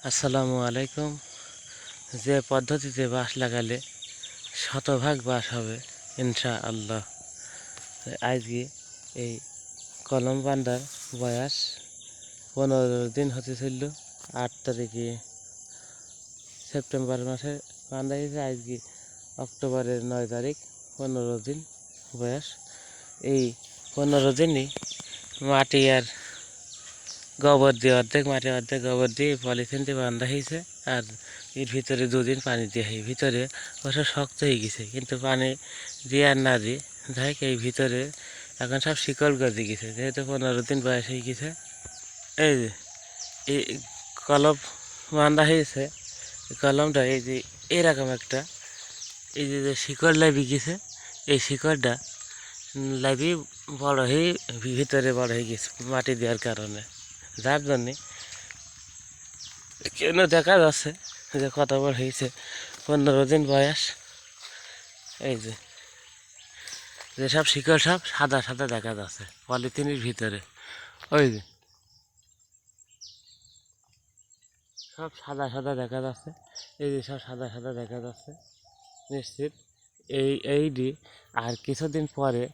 আসসালামু আলাইকুম। যে পদ্ধতিতে বাঁশ লাগালে শতভাগ বাঁশ হবে ইনশাআল্লাহ। আজকে এই কলম বান্ধার বয়স 15 দিন হতে চলল। 8 তারিখে সেপ্টেম্বর মাসে বান্ধা হয়েছে, আজকে অক্টোবরের 9 তারিখ। 15 দিন বয়স। এই 15 দিনই মাটি আর গোবর দিয়ে, অর্ধেক মাটি অর্ধেক গোবর দিয়ে পলিথিন দিয়ে বান্ধা হয়েছে। আর এর ভিতরে 2 দিন পানি দিয়ে হয়। ভিতরে অবশ্য শক্ত হয়ে গেছে, কিন্তু পানি দিয়ে আর না দিয়ে যাই এই ভিতরে এখন সব শিকড় গজে গেছে, যেহেতু 15 দিন বয়স হয়ে গেছে। এই যে এই কলম বান্ধা হয়েছে, কলমটা এই যে এরকম একটা এই যে শিকড় লাগি গেছে, এই শিকড়টা লাগি বড় হয়ে ভিতরে বড় হয়ে গেছে মাটি দেওয়ার কারণে, যার জন্যে কেন দেখা যাচ্ছে যে কত বড় হয়েছে। 15 দিন বয়স। এই যে যেসব শিকড় সব সাদা সাদা দেখা যাচ্ছে পলিথিনের ভিতরে, ওই যে সব সাদা সাদা দেখা যাচ্ছে। এই যে সব সাদা সাদা দেখা যাচ্ছে নিশ্চিত। এইটি আর কিছুদিন পরে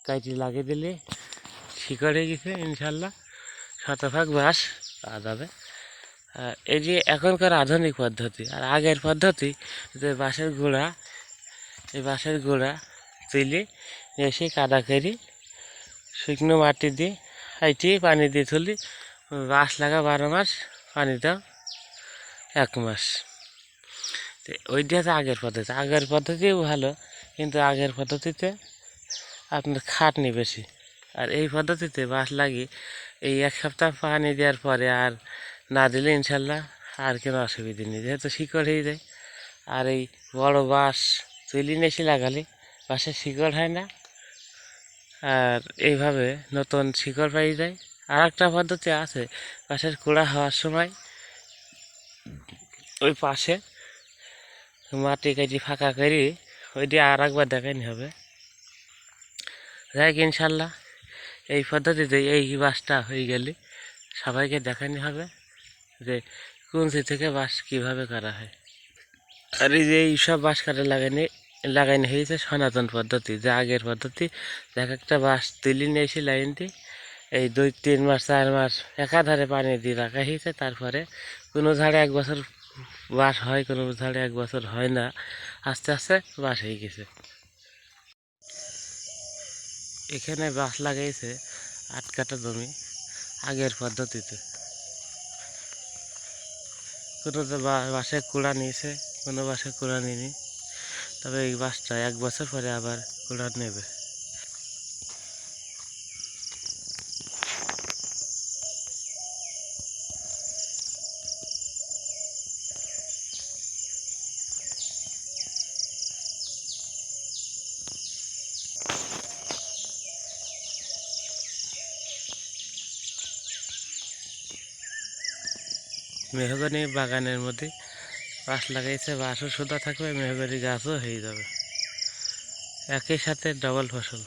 কাইটি লাগিয়ে দিলে শিকড়ে গেছে ইনশাল্লাহ শতভাগ বাঁশ পাওয়া যাবে। আর এই যে এখনকার আধুনিক পদ্ধতি আর আগের পদ্ধতি, যে বাঁশের গুঁড়া, এই বাঁশের গুঁড়া তুলে এসে কাদা করি শুকনো মাটি দিয়ে হাইটি পানি দিয়ে তুলি। বাঁশ লাগা 12 মাস, পানি দাও 1 মাস। তো ওইটা হচ্ছে আগের পদ্ধতি। আগের পদ্ধতিও ভালো, কিন্তু আগের পদ্ধতিতে আপনার খাটনি বেশি। আর এই পদ্ধতিতে বাঁশ লাগিয়ে এই 1 সপ্তাহ পানি দেওয়ার পরে আর না দিলে ইনশাল্লাহ আর কোনো অসুবিধা নেই, যেহেতু শিকড় হয়ে যায়। আর এই বড় বাঁশ তুলি এসে লাগালে বাঁশের শিকড় হয় না, আর এইভাবে নতুন শিকড় পাই যায়। আর একটা পদ্ধতি আছে, বাঁশের কুড়া হওয়ার সময় ওই পাশে মাটি কেটে ফাঁকা করে ওইটি আর একবার দেখানি হবে। যাই ইনশাল্লাহ এই পদ্ধতিতে এই বাঁশটা হয়ে গেলে সবাইকে দেখানি হবে যে কুঞ্চি থেকে বাঁশ কীভাবে করা হয়। আর এই যে এইসব বাঁশ কাটা লাগানো হয়েছে সনাতন পদ্ধতি, যে আগের পদ্ধতি। এক একটা বাঁশ তুলি নিয়ে এসে লাইন দিয়ে এই 2-3 মাস 4 মাস একাধারে পানি দিয়ে রাখা হয়েছে। তারপরে কোনো ঝাড়ে 1 বছর বাঁশ হয়, কোনো ঝাড়ে 1 বছর হয় না, আস্তে আস্তে বাঁশ হয়ে গেছে। এখানে বাঁশ লাগাইছে 8 কাঠা জমি আগের পদ্ধতিতে। কোনো বাঁশে কুড়া নিয়েছে, কোনো বাঁশে কুড়া নিয়নি। তবে এই বাঁশটা 1 বছর পরে আবার কুড়া নেবে। মেহগনি বাগানের মধ্যে বাঁশ লাগাইছে, বাঁশও সুদা থাকবে, মেহগনি গাছও হয়ে যাবে, একই সাথে ডবল ফসল।